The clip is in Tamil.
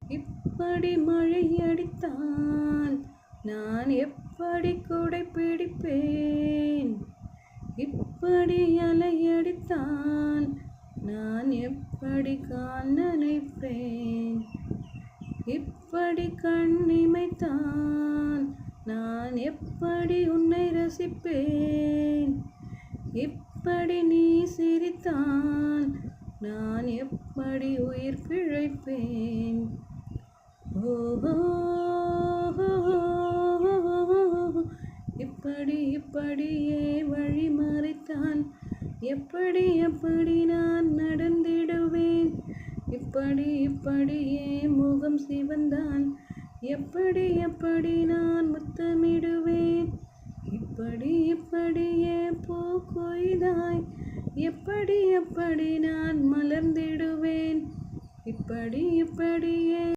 இப்படி மழை அடித்தால் நான் எப்படி குடை பிடிப்பேன்? இப்படி அலை அடித்தால் நான் எப்படி கால் நனைப்பேன்? இப்படி கண்ணிமைத்தால் நான் எப்படி உன்னை ரசிப்பேன்? இப்படி நீ சிரித்தால் நான் எப்படி உயிர் பிழைப்பேன்? இப்படியே வழி மறைத்தான் எப்படி நான் நடந்திடுவேன்? இப்படியே முகம் சிவந்தான் எப்படி நான் முத்தமிடுவேன்? இப்படியே பூ கொய்தாய் எப்படி நான் மலர்ந்திடுவேன்? இப்படியே